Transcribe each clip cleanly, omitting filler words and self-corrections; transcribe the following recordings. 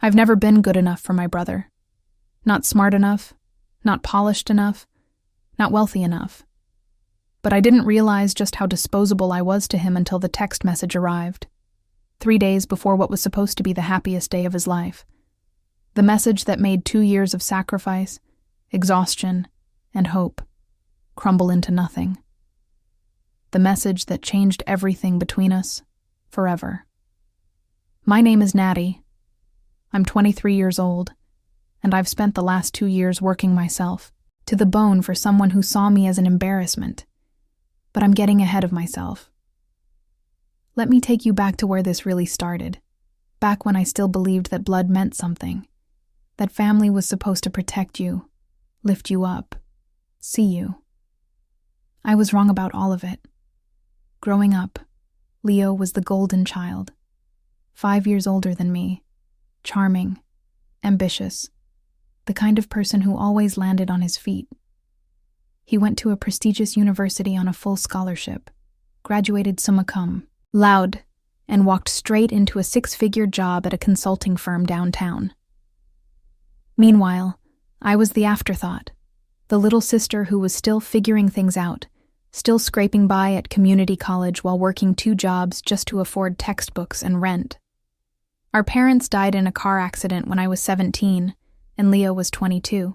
I've never been good enough for my brother. Not smart enough, not polished enough, not wealthy enough. But I didn't realize just how disposable I was to him until the text message arrived, 3 days before what was supposed to be the happiest day of his life. The message that made 2 years of sacrifice, exhaustion, and hope crumble into nothing. The message that changed everything between us forever. My name is Natty. I'm 23 years old, and I've spent the last 2 years working myself to the bone for someone who saw me as an embarrassment. But I'm getting ahead of myself. Let me take you back to where this really started, back when I still believed that blood meant something, that family was supposed to protect you, lift you up, see you. I was wrong about all of it. Growing up, Leo was the golden child, 5 years older than me, charming, ambitious, the kind of person who always landed on his feet. He went to a prestigious university on a full scholarship, graduated summa cum laude, and walked straight into a 6-figure job at a consulting firm downtown. Meanwhile, I was the afterthought, the little sister who was still figuring things out, still scraping by at community college while working 2 jobs just to afford textbooks and rent. Our parents died in a car accident when I was 17, and Leo was 22.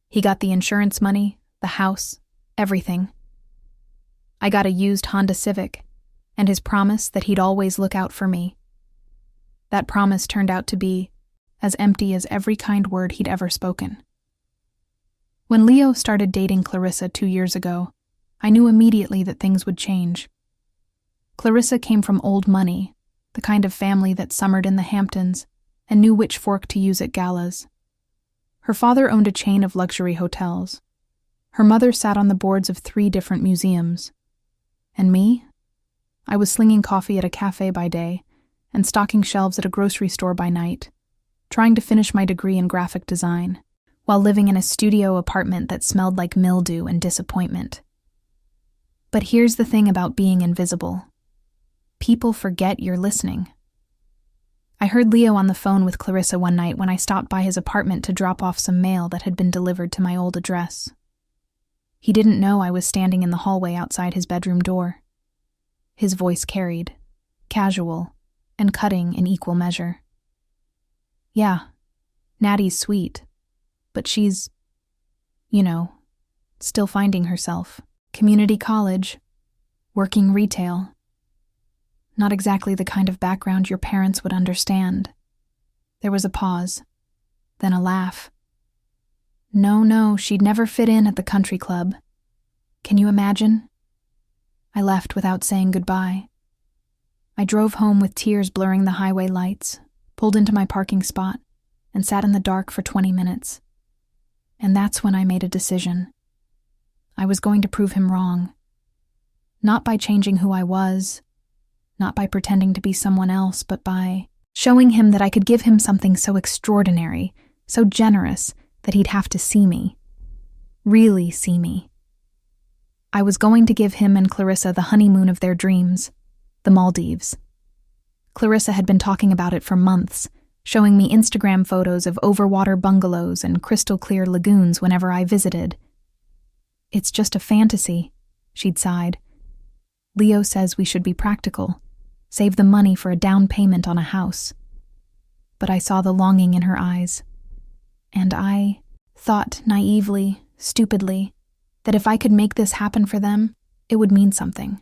He got the insurance money, the house, everything. I got a used Honda Civic, and his promise that he'd always look out for me. That promise turned out to be as empty as every kind word he'd ever spoken. When Leo started dating Clarissa 2 years ago, I knew immediately that things would change. Clarissa came from old money, the kind of family that summered in the Hamptons and knew which fork to use at galas. Her father owned a chain of luxury hotels. Her mother sat on the boards of 3 different museums. And me? I was slinging coffee at a cafe by day and stocking shelves at a grocery store by night, trying to finish my degree in graphic design, while living in a studio apartment that smelled like mildew and disappointment. But here's the thing about being invisible. People forget you're listening. I heard Leo on the phone with Clarissa one night when I stopped by his apartment to drop off some mail that had been delivered to my old address. He didn't know I was standing in the hallway outside his bedroom door. His voice carried, casual, and cutting in equal measure. Yeah, Natty's sweet, but she's, still finding herself. Community college, working retail. Not exactly the kind of background your parents would understand. There was a pause, then a laugh. No, she'd never fit in at the country club. Can you imagine? I left without saying goodbye. I drove home with tears blurring the highway lights, pulled into my parking spot, and sat in the dark for 20 minutes. And that's when I made a decision. I was going to prove him wrong. Not by changing who I was, not by pretending to be someone else, but by showing him that I could give him something so extraordinary, so generous, that he'd have to see me. Really see me. I was going to give him and Clarissa the honeymoon of their dreams, the Maldives. Clarissa had been talking about it for months, showing me Instagram photos of overwater bungalows and crystal-clear lagoons whenever I visited. It's just a fantasy, she'd sighed. Leo says we should be practical, save the money for a down payment on a house. But I saw the longing in her eyes, and I thought naively, stupidly, that if I could make this happen for them, it would mean something.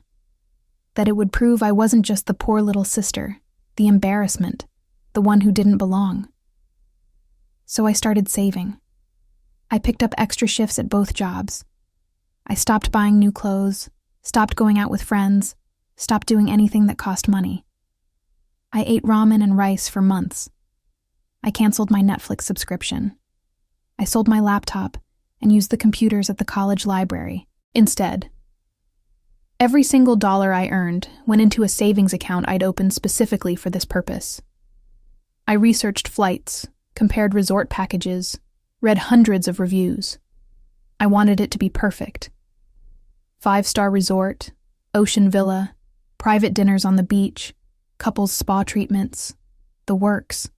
That it would prove I wasn't just the poor little sister, the embarrassment, the one who didn't belong. So I started saving. I picked up extra shifts at both jobs. I stopped buying new clothes, stopped going out with friends, stopped doing anything that cost money. I ate ramen and rice for months. I canceled my Netflix subscription. I sold my laptop and used the computers at the college library instead. Every single dollar I earned went into a savings account I'd opened specifically for this purpose. I researched flights, compared resort packages, read hundreds of reviews. I wanted it to be perfect. 5-star resort, ocean villa, private dinners on the beach, couples spa treatments, the works.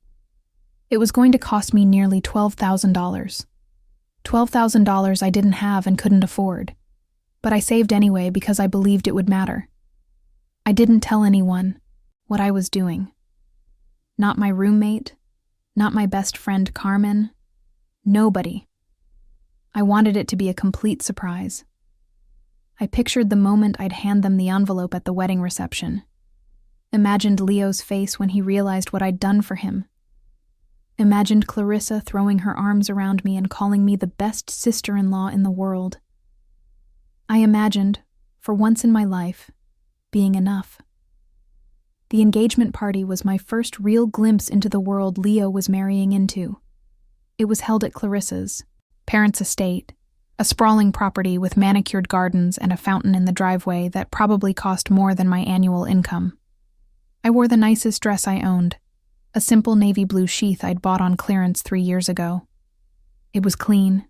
It was going to cost me nearly $12,000. $12,000 I didn't have and couldn't afford. But I saved anyway because I believed it would matter. I didn't tell anyone what I was doing. Not my roommate, not my best friend Carmen, nobody. I wanted it to be a complete surprise. I pictured the moment I'd hand them the envelope at the wedding reception. Imagined Leo's face when he realized what I'd done for him. Imagined Clarissa throwing her arms around me and calling me the best sister-in-law in the world. I imagined, for once in my life, being enough. The engagement party was my first real glimpse into the world Leo was marrying into. It was held at Clarissa's parents' estate, a sprawling property with manicured gardens and a fountain in the driveway that probably cost more than my annual income. I wore the nicest dress I owned, a simple navy blue sheath I'd bought on clearance 3 years ago. It was clean,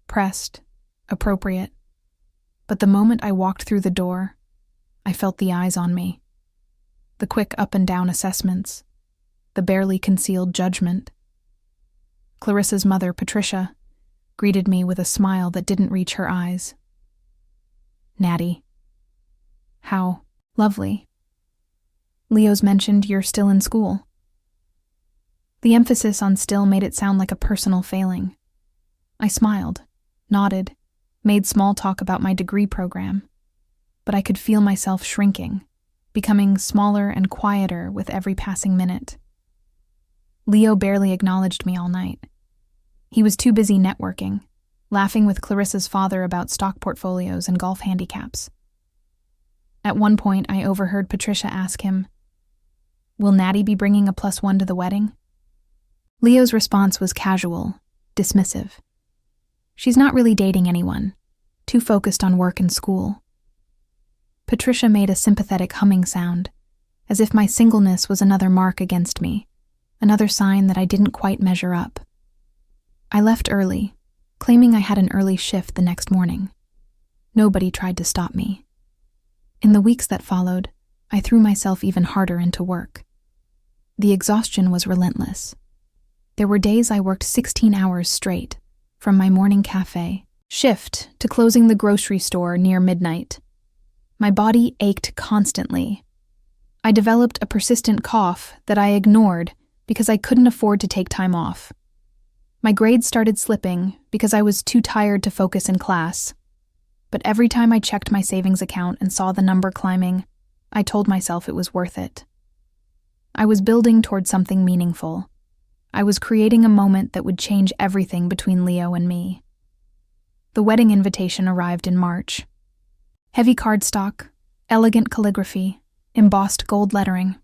pressed, appropriate. But the moment I walked through the door, I felt the eyes on me. The quick up and down assessments, the barely concealed judgment. Clarissa's mother, Patricia, greeted me with a smile that didn't reach her eyes. Natty. How lovely. Leo's mentioned you're still in school. The emphasis on still made it sound like a personal failing. I smiled, nodded, made small talk about my degree program, but I could feel myself shrinking, becoming smaller and quieter with every passing minute. Leo barely acknowledged me all night. He was too busy networking, laughing with Clarissa's father about stock portfolios and golf handicaps. At one point, I overheard Patricia ask him, "Will Natty be bringing a +1 to the wedding?" Leo's response was casual, dismissive. She's not really dating anyone, too focused on work and school. Patricia made a sympathetic humming sound, as if my singleness was another mark against me, another sign that I didn't quite measure up. I left early, claiming I had an early shift the next morning. Nobody tried to stop me. In the weeks that followed, I threw myself even harder into work. The exhaustion was relentless. There were days I worked 16 hours straight, from my morning cafe shift to closing the grocery store near midnight. My body ached constantly. I developed a persistent cough that I ignored because I couldn't afford to take time off. My grades started slipping because I was too tired to focus in class. But every time I checked my savings account and saw the number climbing, I told myself it was worth it. I was building toward something meaningful. I was creating a moment that would change everything between Leo and me. The wedding invitation arrived in March. Heavy cardstock, elegant calligraphy, embossed gold lettering.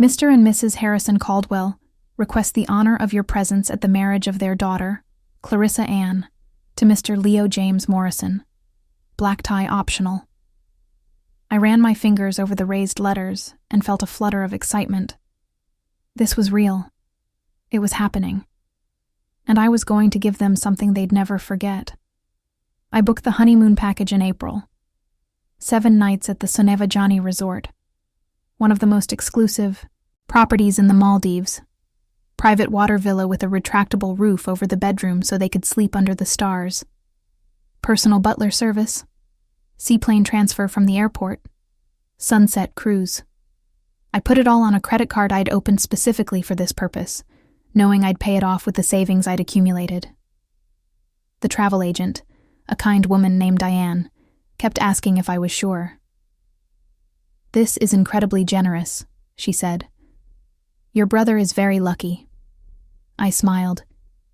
Mr. and Mrs. Harrison Caldwell request the honor of your presence at the marriage of their daughter, Clarissa Ann, to Mr. Leo James Morrison. Black tie optional. I ran my fingers over the raised letters and felt a flutter of excitement. This was real. It was happening. And I was going to give them something they'd never forget. I booked the honeymoon package in April. 7 nights at the Sonevajani Resort, one of the most exclusive properties in the Maldives. Private water villa with a retractable roof over the bedroom so they could sleep under the stars. Personal butler service. Seaplane transfer from the airport. Sunset cruise. I put it all on a credit card I'd opened specifically for this purpose, knowing I'd pay it off with the savings I'd accumulated. The travel agent, a kind woman named Diane, kept asking if I was sure. "This is incredibly generous," she said. "Your brother is very lucky." I smiled.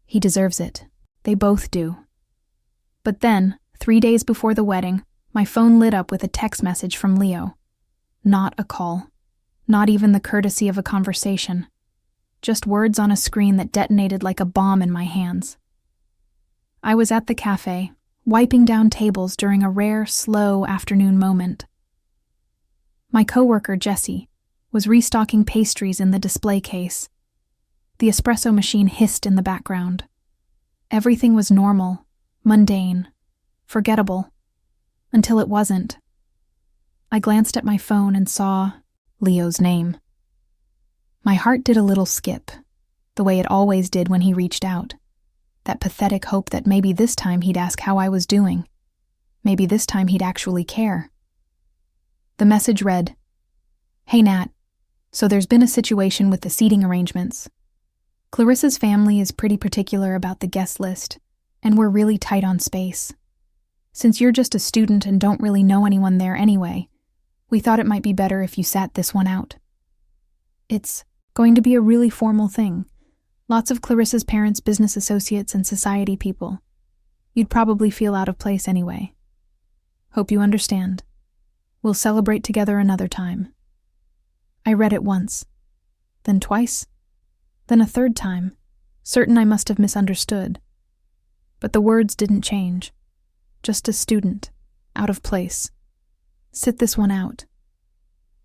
He deserves it. They both do. But then, 3 days before the wedding, my phone lit up with a text message from Leo. Not a call. Not even the courtesy of a conversation. Just words on a screen that detonated like a bomb in my hands. I was at the cafe, wiping down tables during a rare, slow afternoon moment. My coworker, Jessie, was restocking pastries in the display case. The espresso machine hissed in the background. Everything was normal, mundane, forgettable, until it wasn't. I glanced at my phone and saw Leo's name. My heart did a little skip. the way it always did when he reached out. That pathetic hope that maybe this time he'd ask how I was doing. Maybe this time he'd actually care. The message read, "Hey Nat, so there's been a situation with the seating arrangements. Clarissa's family is pretty particular about the guest list, and we're really tight on space. Since you're just a student and don't really know anyone there anyway, we thought it might be better if you sat this one out. It's going to be a really formal thing. Lots of Clarissa's parents, business associates, and society people. You'd probably feel out of place anyway. Hope you understand. We'll celebrate together another time." I read it once, then twice, then a third time, certain I must have misunderstood. But the words didn't change. Just a student, out of place. Sit this one out.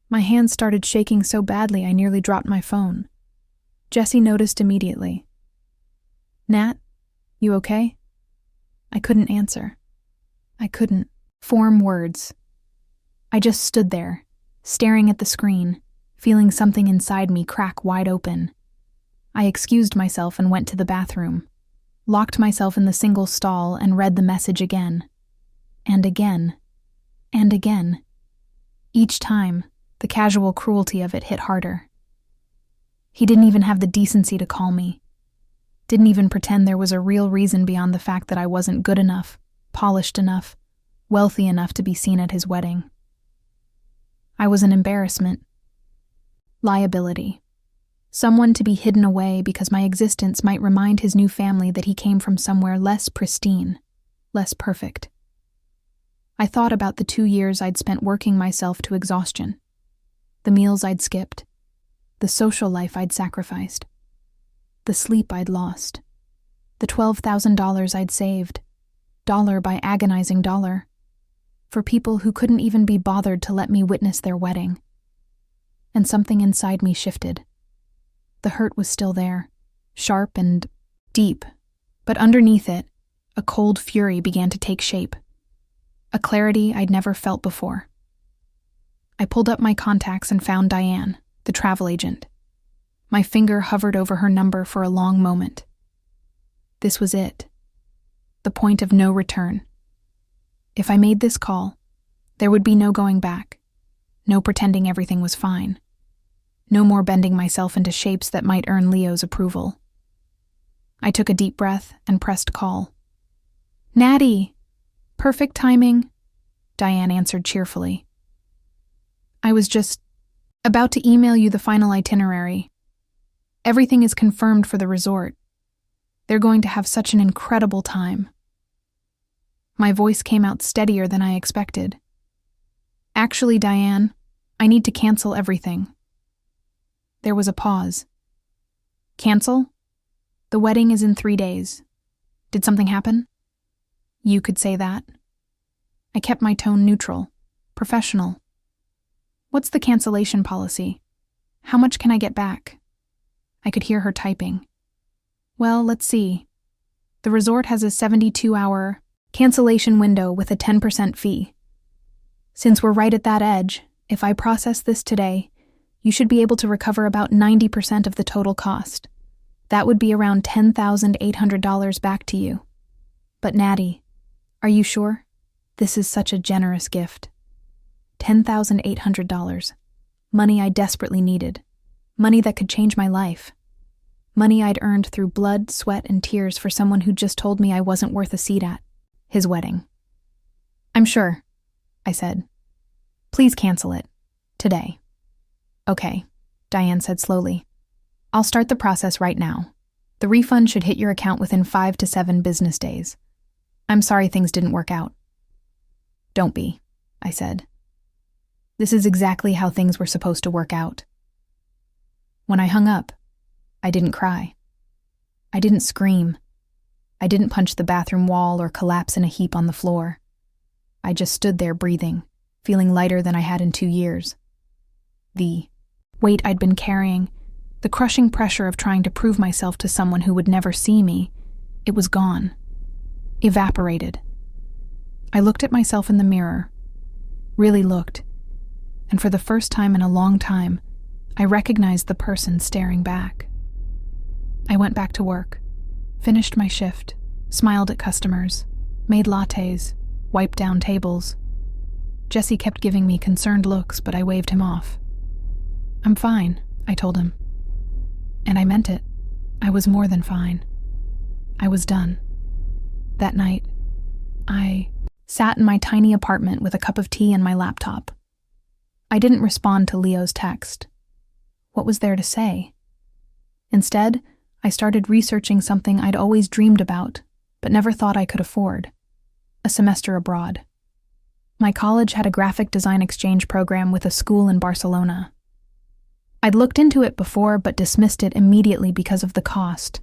My hands started shaking so badly I nearly dropped my phone. Jessie noticed immediately. "Nat, you okay?" I couldn't answer. I couldn't form words. I just stood there, staring at the screen, feeling something inside me crack wide open. I excused myself and went to the bathroom, locked myself in the single stall and read the message again. And again. And again. Each time, the casual cruelty of it hit harder. He didn't even have the decency to call me. Didn't even pretend there was a real reason beyond the fact that I wasn't good enough, polished enough, wealthy enough to be seen at his wedding. I was an embarrassment. Liability. Someone to be hidden away because my existence might remind his new family that he came from somewhere less pristine, less perfect. I thought about the 2 years I'd spent working myself to exhaustion, the meals I'd skipped, the social life I'd sacrificed, the sleep I'd lost, the $12,000 I'd saved, dollar by agonizing dollar, for people who couldn't even be bothered to let me witness their wedding. And something inside me shifted. The hurt was still there, sharp and deep, but underneath it, a cold fury began to take shape, a clarity I'd never felt before. I pulled up my contacts and found Diane, the travel agent. My finger hovered over her number for a long moment. This was it. The point of no return. If I made this call, there would be no going back, no pretending everything was fine, no more bending myself into shapes that might earn Leo's approval. I took a deep breath and pressed call. "Natty! Perfect timing," Diane answered cheerfully. "I was just about to email you the final itinerary. Everything is confirmed for the resort. They're going to have such an incredible time." My voice came out steadier than I expected. "Actually, Diane, I need to cancel everything." There was a pause. "Cancel? The wedding is in 3 days. Did something happen?" "You could say that." I kept my tone neutral, professional. "What's the cancellation policy? How much can I get back?" I could hear her typing. "Well, let's see. The resort has a 72-hour cancellation window with a 10% fee. Since we're right at that edge, if I process this today, you should be able to recover about 90% of the total cost. That would be around $10,800 back to you. But Natty, are you sure? This is such a generous gift. $10,800. Money I desperately needed. Money that could change my life. Money I'd earned through blood, sweat, and tears for someone who just told me I wasn't worth a seat at his wedding." "I'm sure," I said. "Please cancel it. Today." "Okay," Diane said slowly. "I'll start the process right now. The refund should hit your account within 5 to 7 business days. I'm sorry things didn't work out." "Don't be," I said. "This is exactly how things were supposed to work out." When I hung up, I didn't cry. I didn't scream. I didn't punch the bathroom wall or collapse in a heap on the floor. I just stood there breathing, feeling lighter than I had in 2 years. The weight I'd been carrying, the crushing pressure of trying to prove myself to someone who would never see me, it was gone. Evaporated. I looked at myself in the mirror, really looked, and for the first time in a long time, I recognized the person staring back. I went back to work, finished my shift, smiled at customers, made lattes, wiped down tables. Jesse kept giving me concerned looks, but I waved him off. "I'm fine," I told him. And I meant it. I was more than fine. I was done. That night, I sat in my tiny apartment with a cup of tea and my laptop. I didn't respond to Leo's text. What was there to say? Instead, I started researching something I'd always dreamed about, but never thought I could afford: a semester abroad. My college had a graphic design exchange program with a school in Barcelona. I'd looked into it before, but dismissed it immediately because of the cost.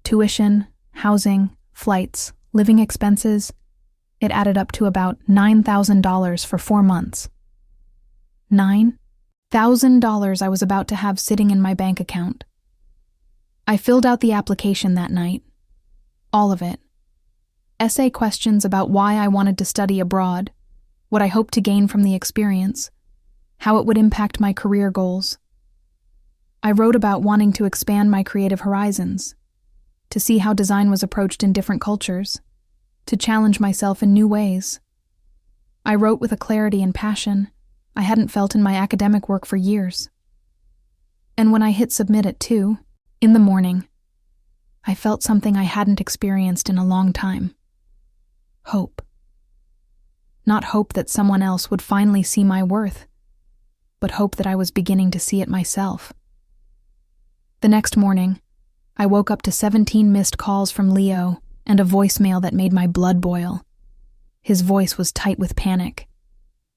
Tuition, housing, flights, living expenses, it added up to about $9,000 for 4 months. $9,000 I was about to have sitting in my bank account. I filled out the application that night. All of it. Essay questions about why I wanted to study abroad, what I hoped to gain from the experience, how it would impact my career goals. I wrote about wanting to expand my creative horizons, to see how design was approached in different cultures, to challenge myself in new ways. I wrote with a clarity and passion I hadn't felt in my academic work for years. And when I hit submit at 2, in the morning, I felt something I hadn't experienced in a long time. Hope. Not hope that someone else would finally see my worth, but hope that I was beginning to see it myself. The next morning, I woke up to 17 missed calls from Leo and a voicemail that made my blood boil. His voice was tight with panic.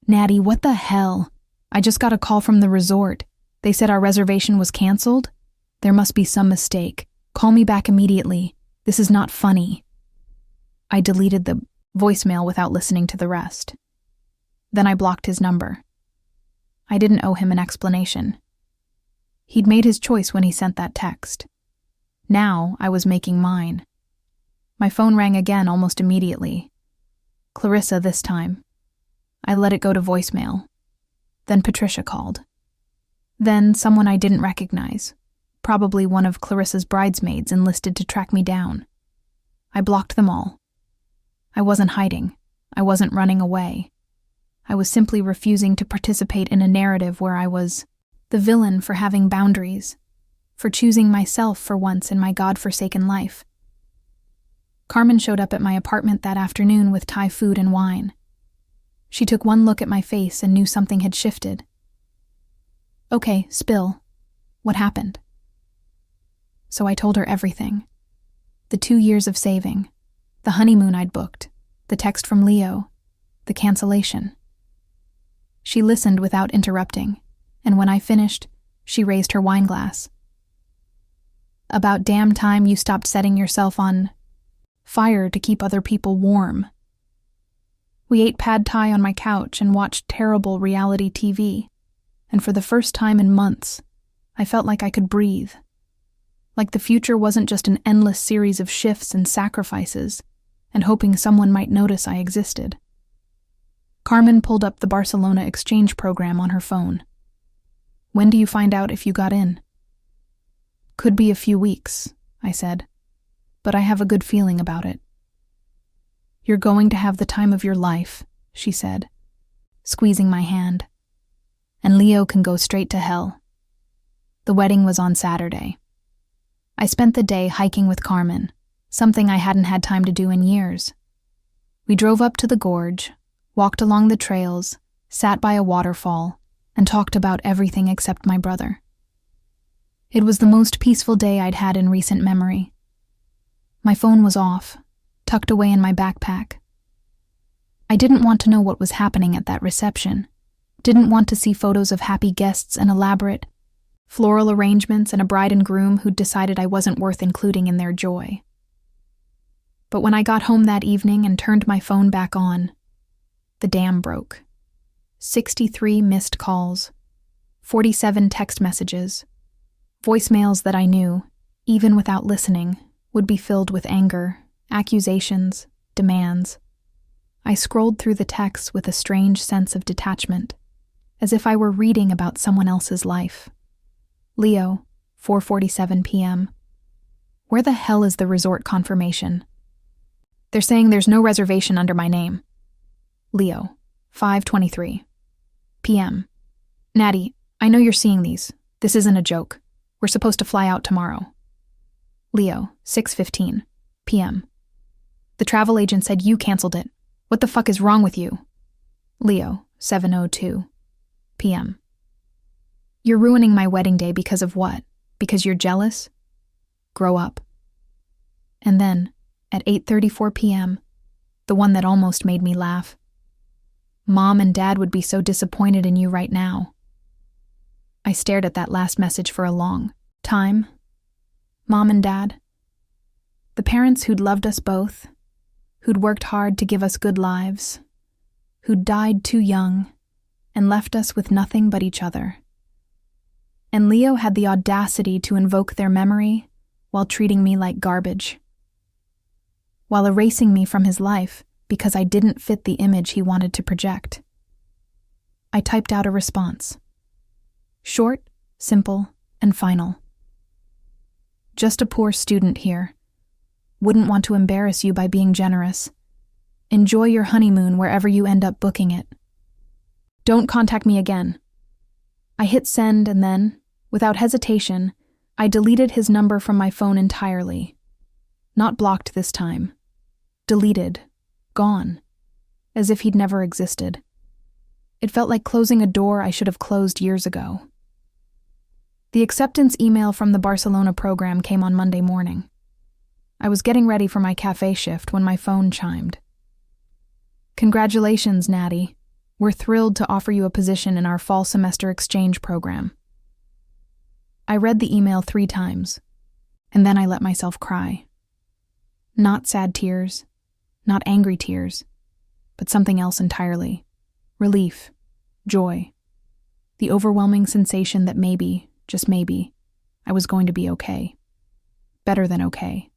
"Natty, what the hell? I just got a call from the resort. They said our reservation was canceled? There must be some mistake. Call me back immediately. This is not funny." I deleted the voicemail without listening to the rest. Then I blocked his number. I didn't owe him an explanation. He'd made his choice when he sent that text. Now I was making mine. My phone rang again almost immediately. Clarissa this time. I let it go to voicemail. Then Patricia called. Then someone I didn't recognize, probably one of Clarissa's bridesmaids, enlisted to track me down. I blocked them all. I wasn't hiding. I wasn't running away. I was simply refusing to participate in a narrative where I was the villain for having boundaries, for choosing myself for once in my God-forsaken life. Carmen showed up at my apartment that afternoon with Thai food and wine. She took one look at my face and knew something had shifted. "Okay, spill. What happened?" So I told her everything. The 2 years of saving, the honeymoon I'd booked, the text from Leo, the cancellation. She listened without interrupting, and when I finished, she raised her wine glass. "About damn time you stopped setting yourself on fire to keep other people warm." We ate pad thai on my couch and watched terrible reality TV, and for the first time in months, I felt like I could breathe. Like the future wasn't just an endless series of shifts and sacrifices, and hoping someone might notice I existed. Carmen pulled up the Barcelona exchange program on her phone. "When do you find out if you got in?" "Could be a few weeks," I said, "but I have a good feeling about it." "You're going to have the time of your life," she said, squeezing my hand. "And Leo can go straight to hell." The wedding was on Saturday. I spent the day hiking with Carmen, something I hadn't had time to do in years. We drove up to the gorge, walked along the trails, sat by a waterfall, and talked about everything except my brother. It was the most peaceful day I'd had in recent memory. My phone was off, tucked away in my backpack. I didn't want to know what was happening at that reception, didn't want to see photos of happy guests and elaborate floral arrangements and a bride and groom who'd decided I wasn't worth including in their joy. But when I got home that evening and turned my phone back on, the dam broke. 63 missed calls, 47 text messages, voicemails that I knew, even without listening, would be filled with anger, accusations, demands. I scrolled through the texts with a strange sense of detachment, as if I were reading about someone else's life. Leo, 4:47 p.m., Where the hell is the resort confirmation? They're saying there's no reservation under my name. Leo, 5:23 p.m. Natty, I know you're seeing these. This isn't a joke. We're supposed to fly out tomorrow. Leo, 6:15 p.m. The travel agent said you canceled it. What the fuck is wrong with you? Leo, 7:02 p.m. You're ruining my wedding day because of what? Because you're jealous? Grow up. And then, at 8:34 p.m., the one that almost made me laugh. Mom and Dad would be so disappointed in you right now. I stared at that last message for a long time. Mom and Dad. The parents who'd loved us both, who'd worked hard to give us good lives, who'd died too young and left us with nothing but each other. And Leo had the audacity to invoke their memory while treating me like garbage, while erasing me from his life because I didn't fit the image he wanted to project. I typed out a response. Short, simple, and final. Just a poor student here. Wouldn't want to embarrass you by being generous. Enjoy your honeymoon wherever you end up booking it. Don't contact me again. I hit send and then, without hesitation, I deleted his number from my phone entirely. Not blocked this time. Deleted. Gone. As if he'd never existed. It felt like closing a door I should have closed years ago. The acceptance email from the Barcelona program came on Monday morning. I was getting ready for my cafe shift when my phone chimed. Congratulations, Natty. We're thrilled to offer you a position in our fall semester exchange program. I read the email 3 times, and then I let myself cry. Not sad tears, not angry tears, but something else entirely. Relief, joy, the overwhelming sensation that maybe, just maybe, I was going to be okay. Better than okay.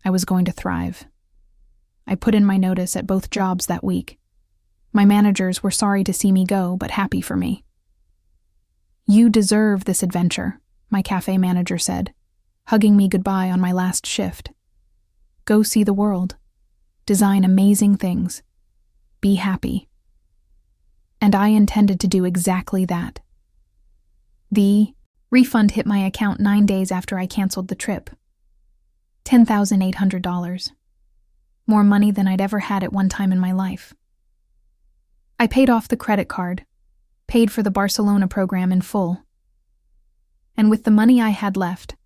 I was going to thrive. I put in my notice at both jobs that week. My managers were sorry to see me go, but happy for me. You deserve this adventure, my cafe manager said, hugging me goodbye on my last shift. Go see the world. Design amazing things. Be happy. And I intended to do exactly that. The refund hit my account 9 days after I canceled the trip. $10,800. More money than I'd ever had at one time in my life. I paid off the credit card, paid for the Barcelona program in full. And with the money I had left,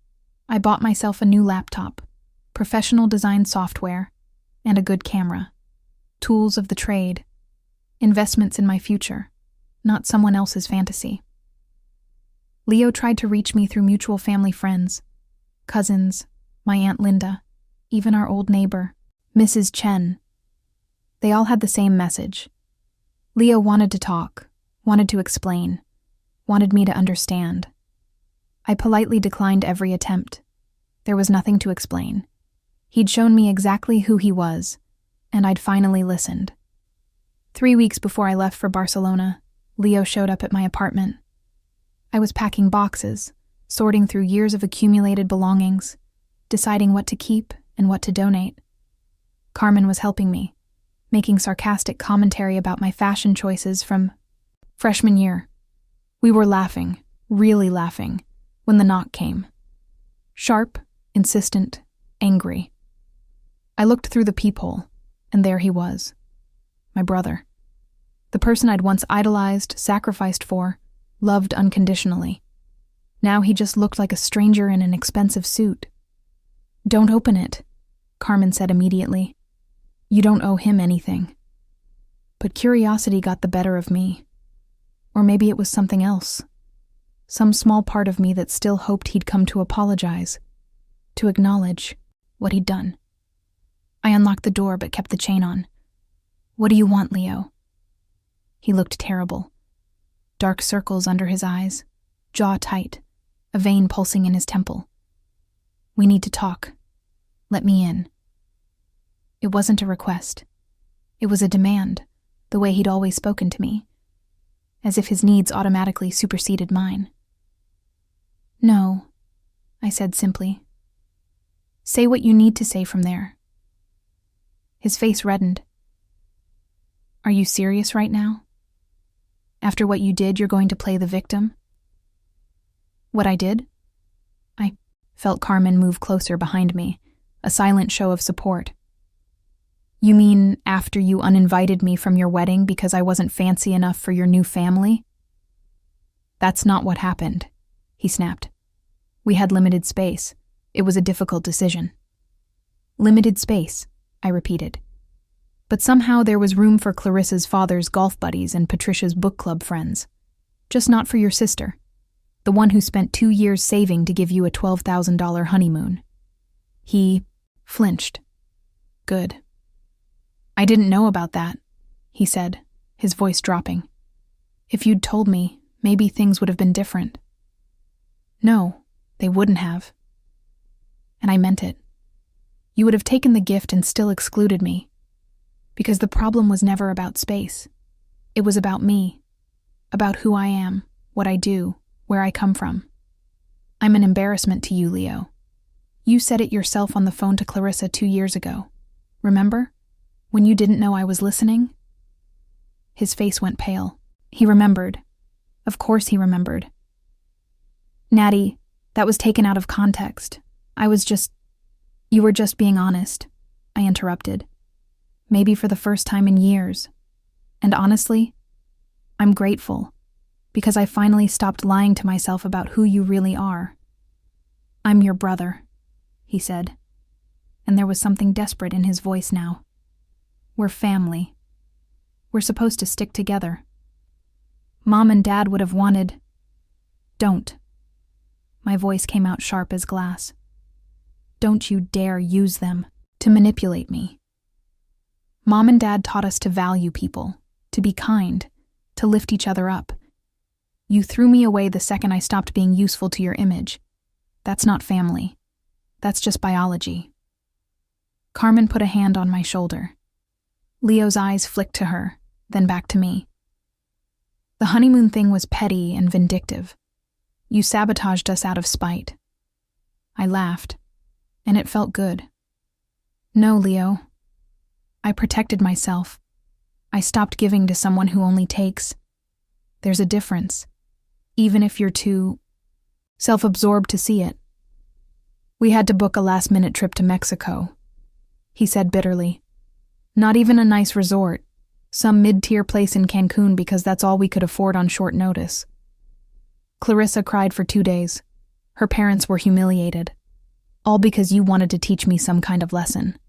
I bought myself a new laptop, professional design software, and a good camera. Tools of the trade. Investments in my future, not someone else's fantasy. Leo tried to reach me through mutual family friends, cousins, my Aunt Linda, even our old neighbor, Mrs. Chen. They all had the same message. Leo wanted to talk, wanted to explain, wanted me to understand. I politely declined every attempt. There was nothing to explain. He'd shown me exactly who he was, and I'd finally listened. 3 weeks before I left for Barcelona, Leo showed up at my apartment. I was packing boxes, sorting through years of accumulated belongings, deciding what to keep and what to donate. Carmen was helping me, making sarcastic commentary about my fashion choices from freshman year. We were laughing, really laughing, when the knock came. Sharp, insistent, angry. I looked through the peephole, and there he was. My brother. The person I'd once idolized, sacrificed for, loved unconditionally. Now he just looked like a stranger in an expensive suit. Don't open it, Carmen said immediately. You don't owe him anything. But curiosity got the better of me. Or maybe it was something else. Some small part of me that still hoped he'd come to apologize, to acknowledge what he'd done. I unlocked the door but kept the chain on. What do you want, Leo? He looked terrible. Dark circles under his eyes, jaw tight, a vein pulsing in his temple. We need to talk. Let me in. It wasn't a request. It was a demand, the way he'd always spoken to me, as if his needs automatically superseded mine. No, I said simply. Say what you need to say from there. His face reddened. Are you serious right now? After what you did, you're going to play the victim? What I did? I felt Carmen move closer behind me, a silent show of support. You mean after you uninvited me from your wedding because I wasn't fancy enough for your new family? That's not what happened, he snapped. We had limited space. It was a difficult decision. Limited space, I repeated. But somehow there was room for Clarissa's father's golf buddies and Patricia's book club friends. Just not for your sister, the one who spent 2 years saving to give you a $12,000 honeymoon. He flinched. Good. I didn't know about that, he said, his voice dropping. If you'd told me, maybe things would have been different. No, they wouldn't have. And I meant it. You would have taken the gift and still excluded me. Because the problem was never about space. It was about me. About who I am, what I do, where I come from. I'm an embarrassment to you, Leo. You said it yourself on the phone to Clarissa 2 years ago. Remember? When you didn't know I was listening? His face went pale. He remembered. Of course he remembered. Natty, that was taken out of context. You were just being honest, I interrupted. Maybe for the first time in years. And honestly, I'm grateful, because I finally stopped lying to myself about who you really are. I'm your brother, he said, and there was something desperate in his voice now. We're family. We're supposed to stick together. Mom and Dad would have wanted... Don't. My voice came out sharp as glass. Don't you dare use them to manipulate me. Mom and Dad taught us to value people, to be kind, to lift each other up. You threw me away the second I stopped being useful to your image. That's not family. That's just biology. Carmen put a hand on my shoulder. Leo's eyes flicked to her, then back to me. The honeymoon thing was petty and vindictive. You sabotaged us out of spite. I laughed, and it felt good. No, Leo. I protected myself. I stopped giving to someone who only takes. There's a difference, even if you're too self-absorbed to see it. We had to book a last-minute trip to Mexico, he said bitterly. Not even a nice resort, some mid-tier place in Cancun because that's all we could afford on short notice. Clarissa cried for 2 days. Her parents were humiliated. All because you wanted to teach me some kind of lesson.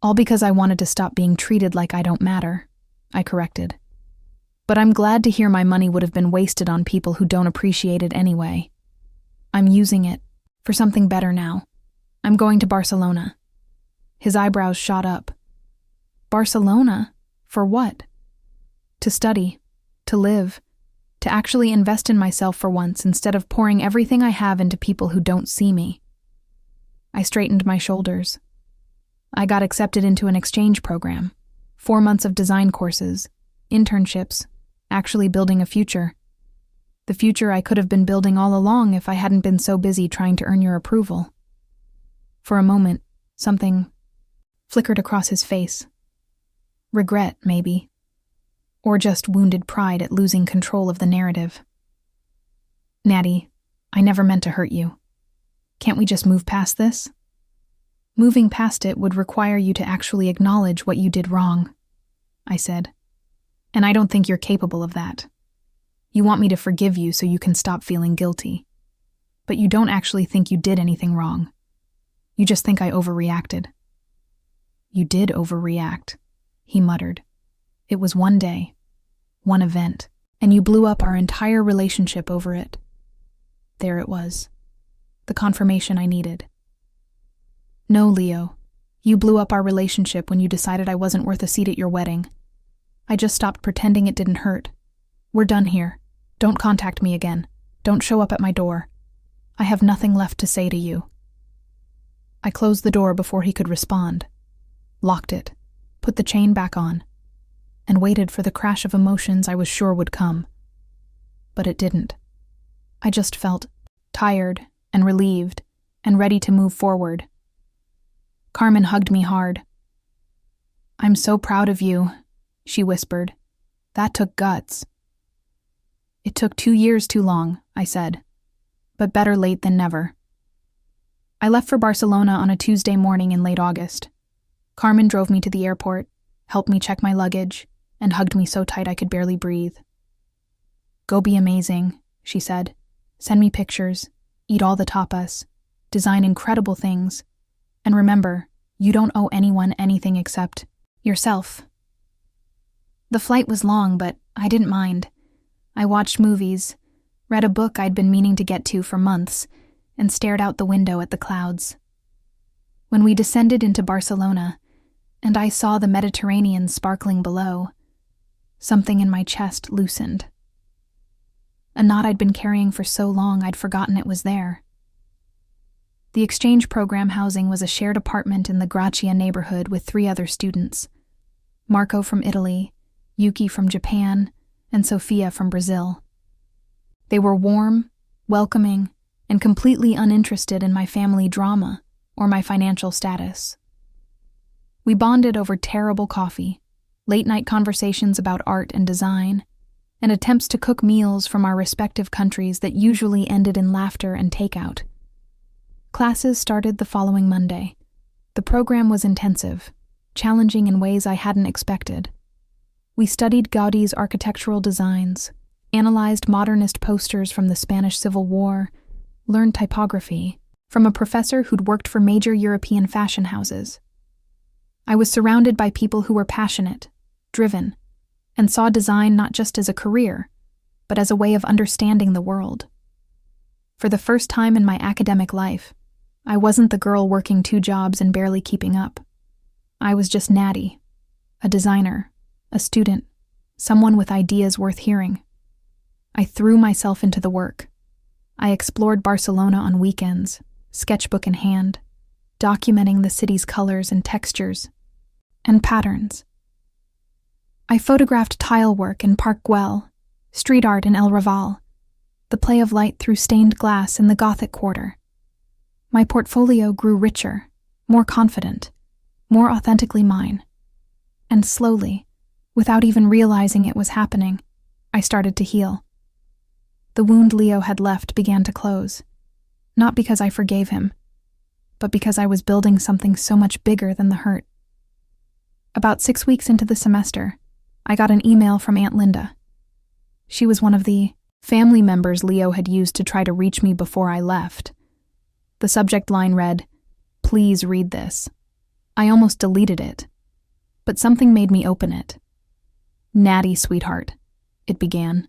All because I wanted to stop being treated like I don't matter, I corrected. But I'm glad to hear my money would have been wasted on people who don't appreciate it anyway. I'm using it for something better now. I'm going to Barcelona. His eyebrows shot up. Barcelona? For what? To study, to live, to actually invest in myself for once instead of pouring everything I have into people who don't see me. I straightened my shoulders. I got accepted into an exchange program, 4 months of design courses, internships, actually building a future. The future I could have been building all along if I hadn't been so busy trying to earn your approval. For a moment, something flickered across his face. Regret, maybe. Or just wounded pride at losing control of the narrative. Natty, I never meant to hurt you. Can't we just move past this? Moving past it would require you to actually acknowledge what you did wrong, I said. And I don't think you're capable of that. You want me to forgive you so you can stop feeling guilty. But you don't actually think you did anything wrong. You just think I overreacted. You did overreact, he muttered. It was one day, one event, and you blew up our entire relationship over it. There it was. The confirmation I needed. No, Leo. You blew up our relationship when you decided I wasn't worth a seat at your wedding. I just stopped pretending it didn't hurt. We're done here. Don't contact me again. Don't show up at my door. I have nothing left to say to you. I closed the door before he could respond, locked it, put the chain back on, and waited for the crash of emotions I was sure would come. But it didn't. I just felt tired and relieved and ready to move forward, Carmen hugged me hard. "I'm so proud of you," she whispered. "That took guts." "It took 2 years too long," I said. "But better late than never." I left for Barcelona on a Tuesday morning in late August. Carmen drove me to the airport, helped me check my luggage, and hugged me so tight I could barely breathe. "Go be amazing," she said. "Send me pictures, eat all the tapas, design incredible things, and remember, you don't owe anyone anything except yourself." The flight was long, but I didn't mind. I watched movies, read a book I'd been meaning to get to for months, and stared out the window at the clouds. When we descended into Barcelona, and I saw the Mediterranean sparkling below, something in my chest loosened. A knot I'd been carrying for so long I'd forgotten it was there. The exchange program housing was a shared apartment in the Gracia neighborhood with 3 other students: Marco from Italy, Yuki from Japan, and Sofia from Brazil. They were warm, welcoming, and completely uninterested in my family drama or my financial status. We bonded over terrible coffee, late-night conversations about art and design, and attempts to cook meals from our respective countries that usually ended in laughter and takeout. Classes started the following Monday. The program was intensive, challenging in ways I hadn't expected. We studied Gaudi's architectural designs, analyzed modernist posters from the Spanish Civil War, learned typography from a professor who'd worked for major European fashion houses. I was surrounded by people who were passionate, driven, and saw design not just as a career, but as a way of understanding the world. For the first time in my academic life, I wasn't the girl working 2 jobs and barely keeping up. I was just Natty, a designer, a student, someone with ideas worth hearing. I threw myself into the work. I explored Barcelona on weekends, sketchbook in hand, documenting the city's colors and textures and patterns. I photographed tile work in Park Güell, street art in El Raval, the play of light through stained glass in the Gothic Quarter. My portfolio grew richer, more confident, more authentically mine. And slowly, without even realizing it was happening, I started to heal. The wound Leo had left began to close, not because I forgave him, but because I was building something so much bigger than the hurt. About 6 weeks into the semester, I got an email from Aunt Linda. She was one of the family members Leo had used to try to reach me before I left. The subject line read, "Please read this." I almost deleted it, but something made me open it. "Natty, sweetheart," it began.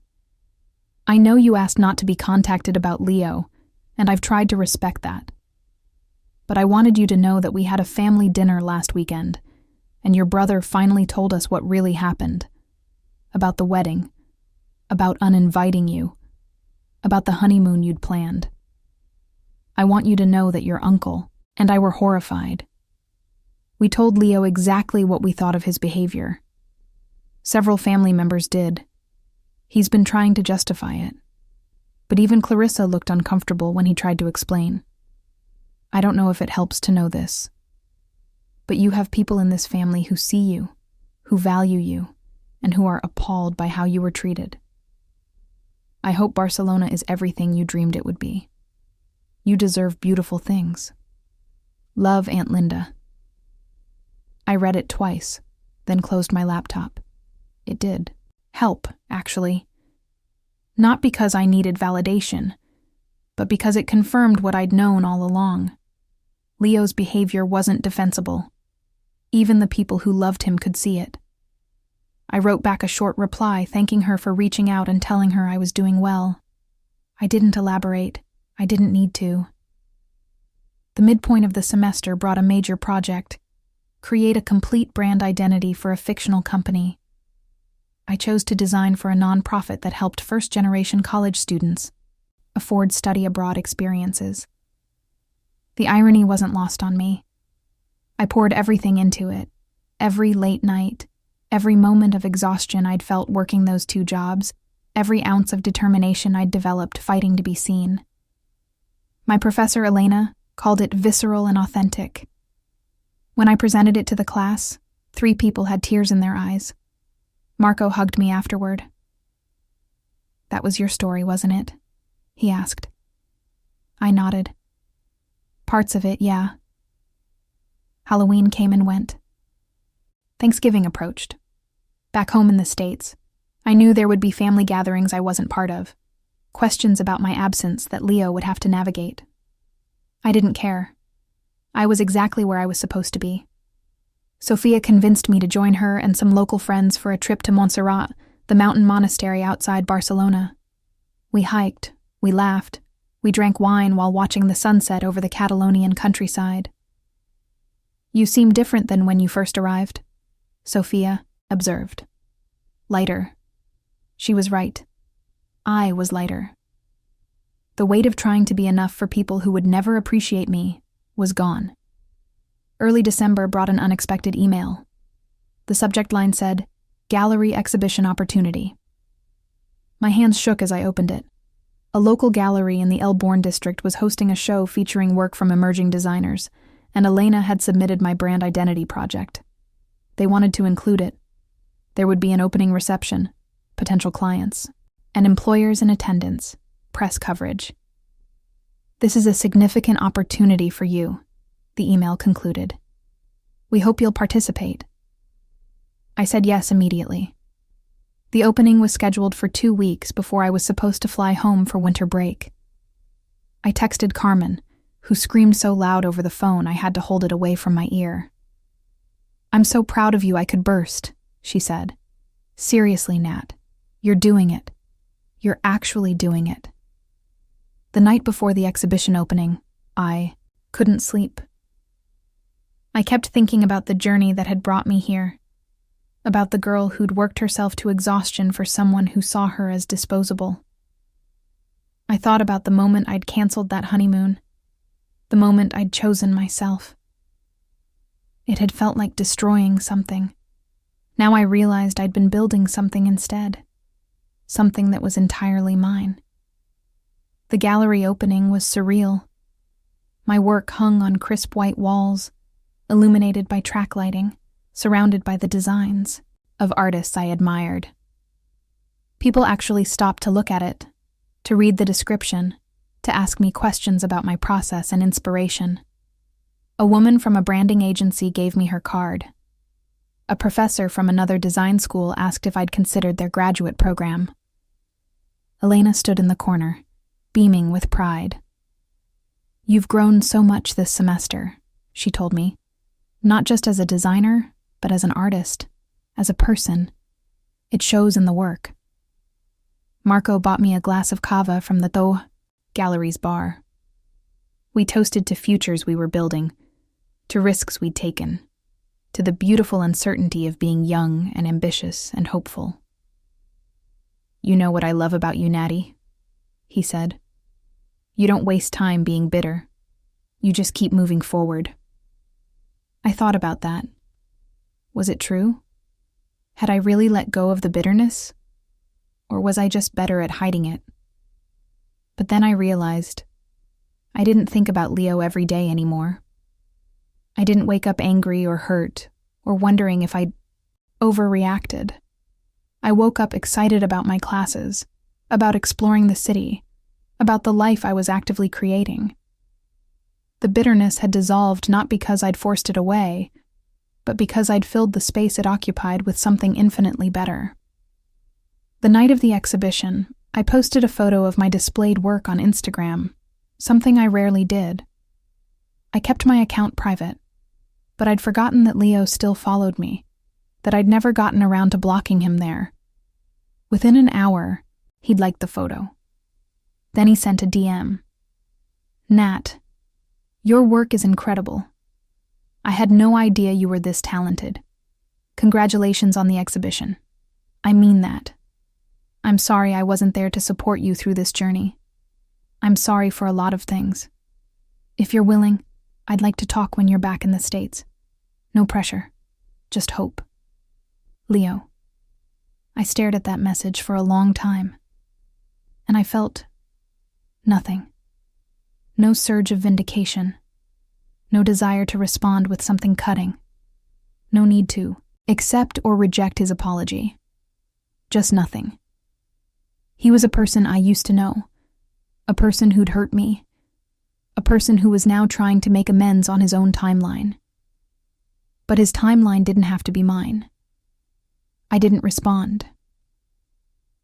"I know you asked not to be contacted about Leo, and I've tried to respect that. But I wanted you to know that we had a family dinner last weekend, and your brother finally told us what really happened. About the wedding, about uninviting you, about the honeymoon you'd planned. I want you to know that your uncle and I were horrified. We told Leo exactly what we thought of his behavior. Several family members did. He's been trying to justify it. But even Clarissa looked uncomfortable when he tried to explain. I don't know if it helps to know this, but you have people in this family who see you, who value you, and who are appalled by how you were treated. I hope Barcelona is everything you dreamed it would be. You deserve beautiful things. Love, Aunt Linda." I read it twice, then closed my laptop. It did help, actually. Not because I needed validation, but because it confirmed what I'd known all along. Leo's behavior wasn't defensible. Even the people who loved him could see it. I wrote back a short reply thanking her for reaching out and telling her I was doing well. I didn't elaborate. I didn't need to. The midpoint of the semester brought a major project: create a complete brand identity for a fictional company. I chose to design for a nonprofit that helped first-generation college students afford study abroad experiences. The irony wasn't lost on me. I poured everything into it, every late night, every moment of exhaustion I'd felt working those 2 jobs, every ounce of determination I'd developed fighting to be seen. My professor, Elena, called it visceral and authentic. When I presented it to the class, 3 people had tears in their eyes. Marco hugged me afterward. "That was your story, wasn't it?" he asked. I nodded. "Parts of it, yeah." Halloween came and went. Thanksgiving approached. Back home in the States, I knew there would be family gatherings I wasn't part of, questions about my absence that Leo would have to navigate. I didn't care. I was exactly where I was supposed to be. Sophia convinced me to join her and some local friends for a trip to Montserrat, the mountain monastery outside Barcelona. We hiked, we laughed, we drank wine while watching the sunset over the Catalonian countryside. "You seem different than when you first arrived," Sophia observed. "Lighter." She was right. I was lighter. The weight of trying to be enough for people who would never appreciate me was gone. Early December brought an unexpected email. The subject line said, "Gallery exhibition opportunity." My hands shook as I opened it. A local gallery in the Elborn district was hosting a show featuring work from emerging designers, and Elena had submitted my brand identity project. They wanted to include it. There would be an opening reception, potential clients, and employers in attendance, press coverage. "This is a significant opportunity for you," the email concluded. "We hope you'll participate." I said yes immediately. The opening was scheduled for 2 weeks before I was supposed to fly home for winter break. I texted Carmen, who screamed so loud over the phone I had to hold it away from my ear. "I'm so proud of you I could burst," she said. "Seriously, Nat, you're doing it. You're actually doing it." The night before the exhibition opening, I couldn't sleep. I kept thinking about the journey that had brought me here, about the girl who'd worked herself to exhaustion for someone who saw her as disposable. I thought about the moment I'd canceled that honeymoon, the moment I'd chosen myself. It had felt like destroying something. Now I realized I'd been building something instead, something that was entirely mine. The gallery opening was surreal. My work hung on crisp white walls, illuminated by track lighting, surrounded by the designs of artists I admired. People actually stopped to look at it, to read the description, to ask me questions about my process and inspiration. A woman from a branding agency gave me her card. A professor from another design school asked if I'd considered their graduate program. Elena stood in the corner, beaming with pride. "You've grown so much this semester," she told me. "Not just as a designer, but as an artist, as a person. It shows in the work." Marco bought me a glass of cava from the Tho Gallery's bar. We toasted to futures we were building, to risks we'd taken, to the beautiful uncertainty of being young and ambitious and hopeful. "You know what I love about you, Natty," he said. "You don't waste time being bitter. You just keep moving forward." I thought about that. Was it true? Had I really let go of the bitterness? Or was I just better at hiding it? But then I realized I didn't think about Leo every day anymore. I didn't wake up angry or hurt or wondering if I'd overreacted. I woke up excited about my classes, about exploring the city, about the life I was actively creating. The bitterness had dissolved not because I'd forced it away, but because I'd filled the space it occupied with something infinitely better. The night of the exhibition, I posted a photo of my displayed work on Instagram, something I rarely did. I kept my account private, but I'd forgotten that Leo still followed me, that I'd never gotten around to blocking him there. Within an hour, he'd liked the photo. Then he sent a DM. "Nat, your work is incredible. I had no idea you were this talented. Congratulations on the exhibition. I mean that. I'm sorry I wasn't there to support you through this journey. I'm sorry for a lot of things. If you're willing, I'd like to talk when you're back in the States. No pressure, just hope. Leo." I stared at that message for a long time, and I felt nothing. No surge of vindication. no desire to respond with something cutting. No need to accept or reject his apology. Just nothing. He was a person I used to know, a person who'd hurt me, a person who was now trying to make amends on his own timeline. But his timeline didn't have to be mine. I didn't respond.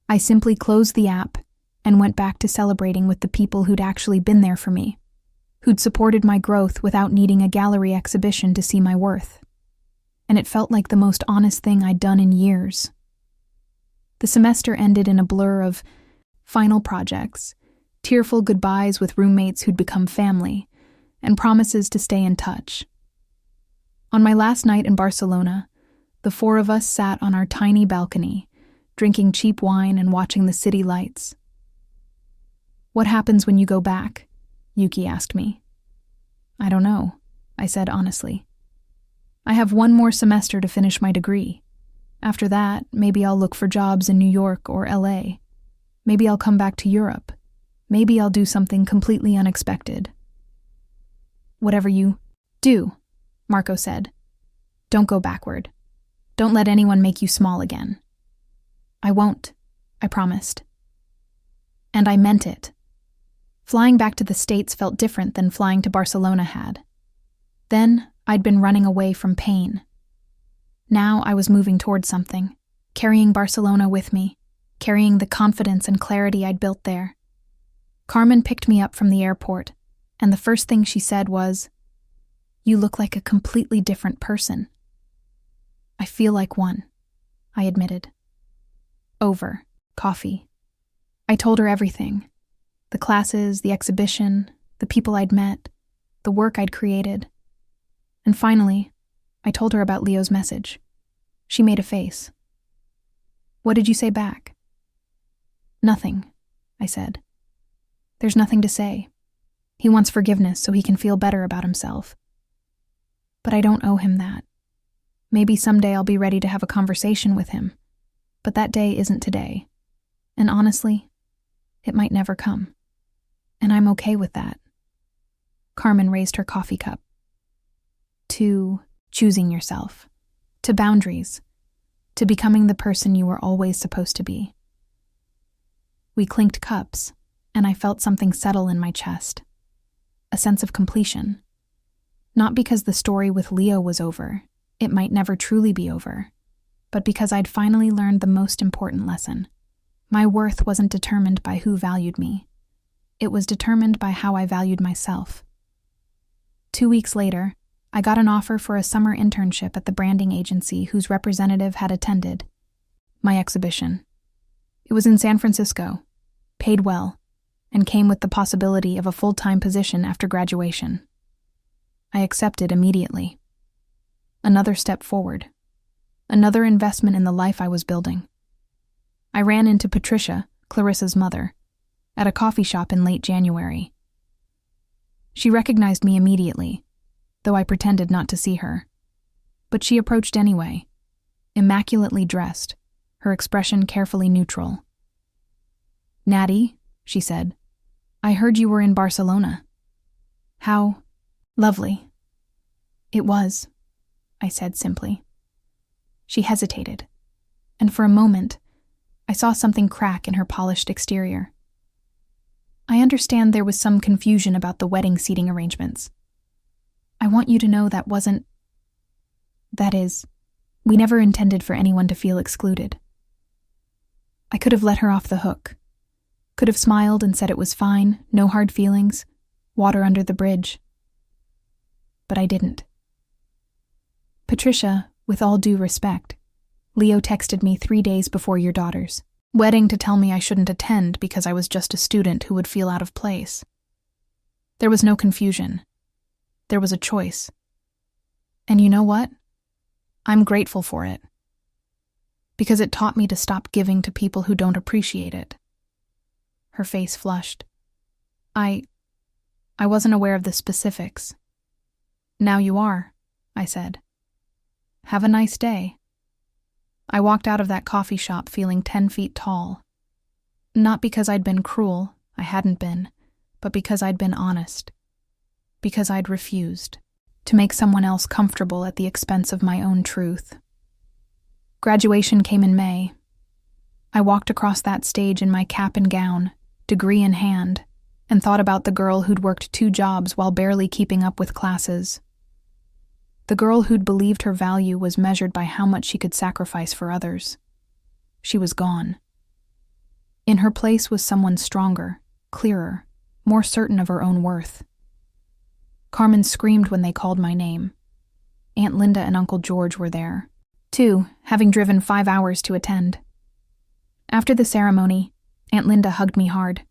I simply closed the app and went back to celebrating with the people who'd actually been there for me, who'd supported my growth without needing a gallery exhibition to see my worth. And it felt like the most honest thing I'd done in years. The semester ended in a blur of final projects, tearful goodbyes with roommates who'd become family, and promises to stay in touch. On my last night in Barcelona, the four of us sat on our tiny balcony, drinking cheap wine and watching the city lights. "What happens when you go back?" Yuki asked me. "I don't know," I said honestly. "I have one more semester to finish my degree. After that, maybe I'll look for jobs in New York or LA. Maybe I'll come back to Europe. Maybe I'll do something completely unexpected." "Whatever you do," Marco said. "Don't go backward. Don't let anyone make you small again." "I won't," I promised. And I meant it. Flying back to the States felt different than flying to Barcelona had. Then, I'd been running away from pain. Now I was moving towards something, carrying Barcelona with me, carrying the confidence and clarity I'd built there. Carmen picked me up from the airport, and the first thing she said was, "You look like a completely different person." "I feel like one," I admitted. Over coffee. I told her everything. The classes, the exhibition, the people I'd met, the work I'd created. And finally, I told her about Leo's message. She made a face. "What did you say back?" "Nothing," I said. "There's nothing to say. He wants forgiveness so he can feel better about himself. But I don't owe him that. Maybe someday I'll be ready to have a conversation with him, but that day isn't today. And honestly, it might never come. And I'm okay with that." Carmen raised her coffee cup. "To choosing yourself, to boundaries, to becoming the person you were always supposed to be." We clinked cups, and I felt something settle in my chest. A sense of completion. Not because the story with Leo was over, it might never truly be over, but because I'd finally learned the most important lesson. My worth wasn't determined by who valued me. It was determined by how I valued myself. 2 weeks later, I got an offer for a summer internship at the branding agency whose representative had attended my exhibition. It was in San Francisco, paid well, and came with the possibility of a full-time position after graduation. I accepted immediately. Another step forward. Another investment in the life I was building. I ran into Patricia, Clarissa's mother, at a coffee shop in late January. She recognized me immediately, though I pretended not to see her. But she approached anyway, immaculately dressed, her expression carefully neutral. "Natty," she said, "I heard you were in Barcelona. How lovely." "It was," I said simply. She hesitated, and for a moment, I saw something crack in her polished exterior. "I understand there was some confusion about the wedding seating arrangements. I want you to know that wasn't... That is, we never intended for anyone to feel excluded." I could have let her off the hook. Could have smiled and said it was fine, no hard feelings, water under the bridge. But I didn't. "Patricia, with all due respect, Leo texted me 3 days before your daughter's wedding to tell me I shouldn't attend because I was just a student who would feel out of place. There was no confusion. There was a choice. And you know what? I'm grateful for it. Because it taught me to stop giving to people who don't appreciate it." Her face flushed. I wasn't aware of the specifics." "Now you are," I said. "Have a nice day." I walked out of that coffee shop feeling 10 feet tall. Not because I'd been cruel, I hadn't been, but because I'd been honest. Because I'd refused. to make someone else comfortable at the expense of my own truth. Graduation came in May. I walked across that stage in my cap and gown, degree in hand, and thought about the girl who'd worked 2 jobs while barely keeping up with classes. The girl who'd believed her value was measured by how much she could sacrifice for others. She was gone. In her place was someone stronger, clearer, more certain of her own worth. Carmen screamed when they called my name. Aunt Linda and Uncle George were there, too, having driven 5 hours to attend. After the ceremony, Aunt Linda hugged me hard.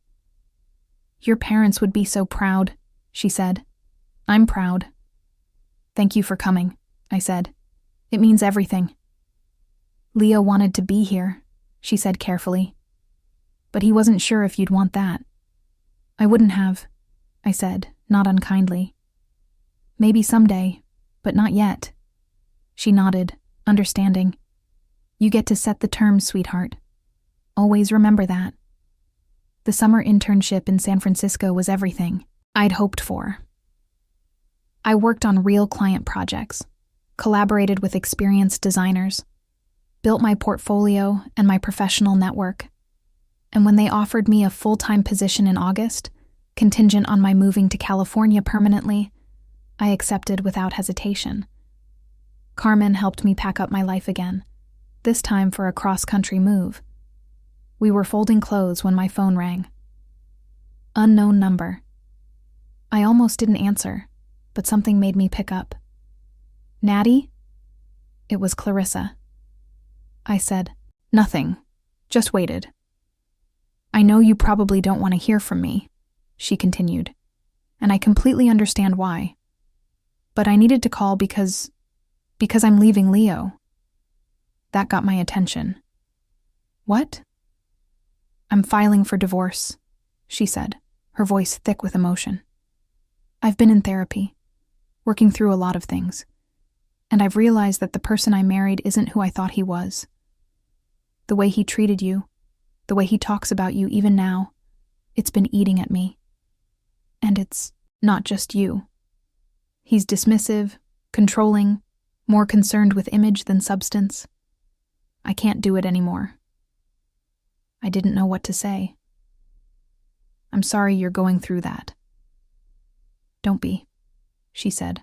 "Your parents would be so proud," she said. "I'm proud." "Thank you for coming," I said. "It means everything." "Leo wanted to be here," she said carefully. "But he wasn't sure if you'd want that." "I wouldn't have," I said, not unkindly. "Maybe someday, but not yet." She nodded, understanding. "You get to set the terms, sweetheart. Always remember that." The summer internship in San Francisco was everything I'd hoped for. I worked on real client projects, collaborated with experienced designers, built my portfolio and my professional network. And when they offered me a full-time position in August, contingent on my moving to California permanently, I accepted without hesitation. Carmen helped me pack up my life again, this time for a cross-country move. We were folding clothes when my phone rang. Unknown number. I almost didn't answer, but something made me pick up. "Natty?" It was Clarissa. I said, "Nothing. Just waited." "I know you probably don't want to hear from me," she continued, "and I completely understand why. But I needed to call because I'm leaving Leo." That got my attention. "What?" "I'm filing for divorce," she said, her voice thick with emotion. "I've been in therapy, working through a lot of things, and I've realized that the person I married isn't who I thought he was. The way he treated you, the way he talks about you even now, it's been eating at me. And it's not just you. He's dismissive, controlling, more concerned with image than substance. I can't do it anymore." I didn't know what to say. "I'm sorry you're going through that." "Don't be," she said.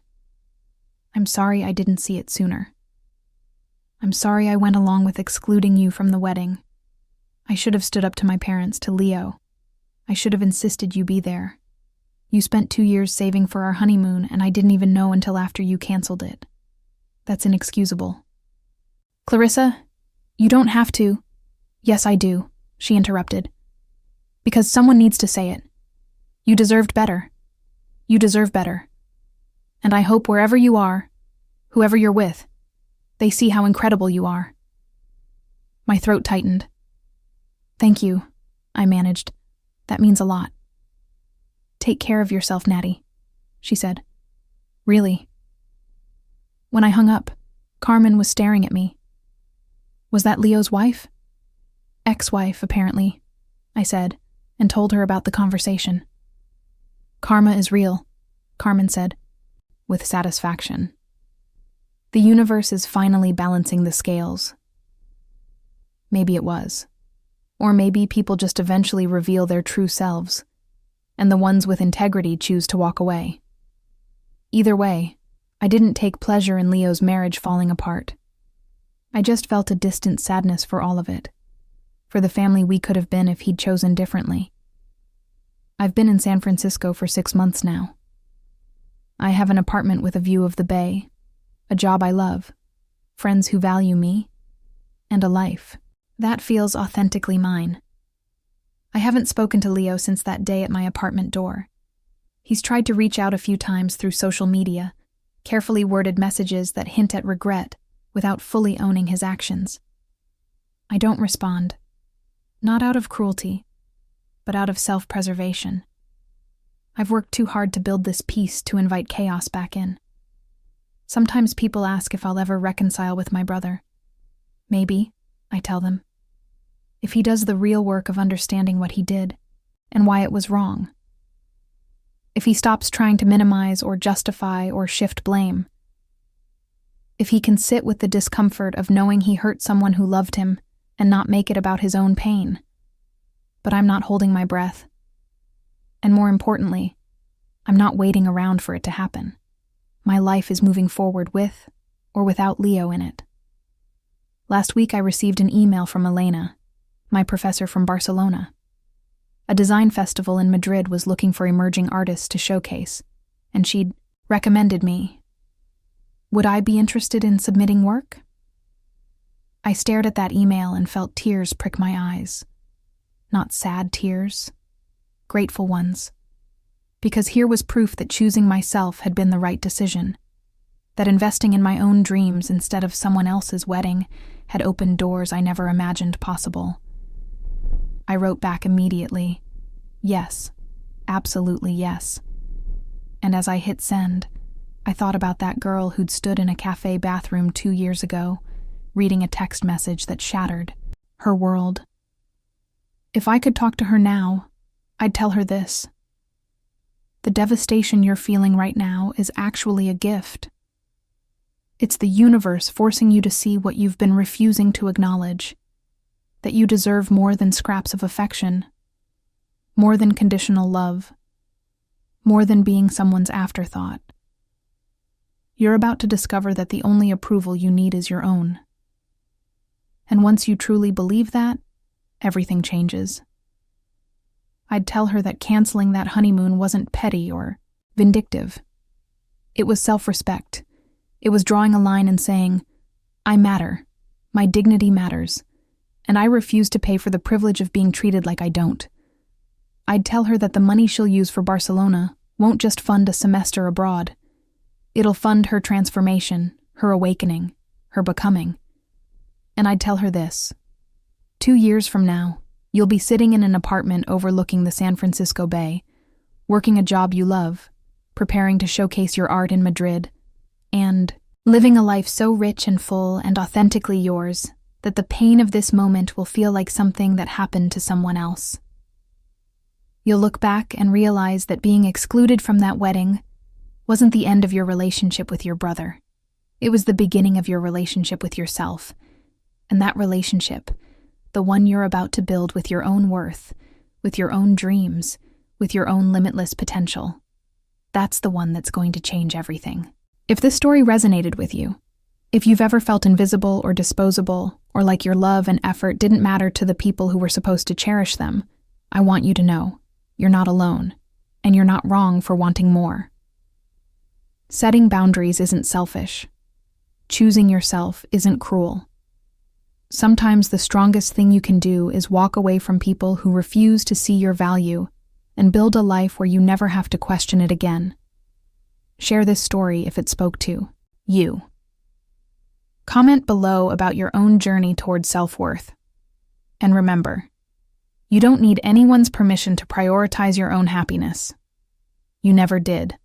"I'm sorry I didn't see it sooner. I'm sorry I went along with excluding you from the wedding. I should have stood up to my parents, to Leo. I should have insisted you be there. You spent 2 years saving for our honeymoon, and I didn't even know until after you canceled it. That's inexcusable." "Clarissa, you don't have to." "Yes, I do," she interrupted. "Because someone needs to say it. You deserved better. You deserve better. And I hope wherever you are, whoever you're with, they see how incredible you are." My throat tightened. "Thank you," I managed. "That means a lot." "Take care of yourself, Natty," she said. "Really." When I hung up, Carmen was staring at me. "Was that Leo's wife?" "Ex-wife, apparently," I said, and told her about the conversation. "Karma is real," Carmen said, with satisfaction. "The universe is finally balancing the scales." Maybe it was. Or maybe people just eventually reveal their true selves, and the ones with integrity choose to walk away. Either way, I didn't take pleasure in Leo's marriage falling apart. I just felt a distant sadness for all of it, for the family we could have been if he'd chosen differently. I've been in San Francisco for 6 months now. I have an apartment with a view of the bay, a job I love, friends who value me, and a life that feels authentically mine. I haven't spoken to Leo since that day at my apartment door. He's tried to reach out a few times through social media, carefully worded messages that hint at regret without fully owning his actions. I don't respond, not out of cruelty, but out of self-preservation. I've worked too hard to build this peace to invite chaos back in. Sometimes people ask if I'll ever reconcile with my brother. Maybe, I tell them. If he does the real work of understanding what he did and why it was wrong. If he stops trying to minimize or justify or shift blame. If he can sit with the discomfort of knowing he hurt someone who loved him and not make it about his own pain. But I'm not holding my breath. And more importantly, I'm not waiting around for it to happen. My life is moving forward with or without Leo in it. Last week I received an email from Elena, my professor from Barcelona. A design festival in Madrid was looking for emerging artists to showcase, and she'd recommended me. Would I be interested in submitting work? I stared at that email and felt tears prick my eyes. Not sad tears, grateful ones. Because here was proof that choosing myself had been the right decision, that investing in my own dreams instead of someone else's wedding had opened doors I never imagined possible. I wrote back immediately, yes, absolutely yes. And as I hit send, I thought about that girl who'd stood in a cafe bathroom 2 years ago, reading a text message that shattered her world. If I could talk to her now, I'd tell her this. The devastation you're feeling right now is actually a gift. It's the universe forcing you to see what you've been refusing to acknowledge, that you deserve more than scraps of affection, more than conditional love, more than being someone's afterthought. You're about to discover that the only approval you need is your own. And once you truly believe that, everything changes. I'd tell her that canceling that honeymoon wasn't petty or vindictive. It was self-respect. It was drawing a line and saying, I matter, my dignity matters, and I refuse to pay for the privilege of being treated like I don't. I'd tell her that the money she'll use for Barcelona won't just fund a semester abroad. It'll fund her transformation, her awakening, her becoming. And I'd tell her this. 2 years from now, you'll be sitting in an apartment overlooking the San Francisco Bay, working a job you love, preparing to showcase your art in Madrid, and living a life so rich and full and authentically yours that the pain of this moment will feel like something that happened to someone else. You'll look back and realize that being excluded from that wedding wasn't the end of your relationship with your brother. It was the beginning of your relationship with yourself. And that relationship, the one you're about to build with your own worth, with your own dreams, with your own limitless potential, that's the one that's going to change everything. If this story resonated with you, if you've ever felt invisible or disposable, or like your love and effort didn't matter to the people who were supposed to cherish them, I want you to know you're not alone, and you're not wrong for wanting more. Setting boundaries isn't selfish. Choosing yourself isn't cruel. Sometimes the strongest thing you can do is walk away from people who refuse to see your value and build a life where you never have to question it again. Share this story if it spoke to you. Comment below about your own journey towards self-worth. And remember, you don't need anyone's permission to prioritize your own happiness. You never did.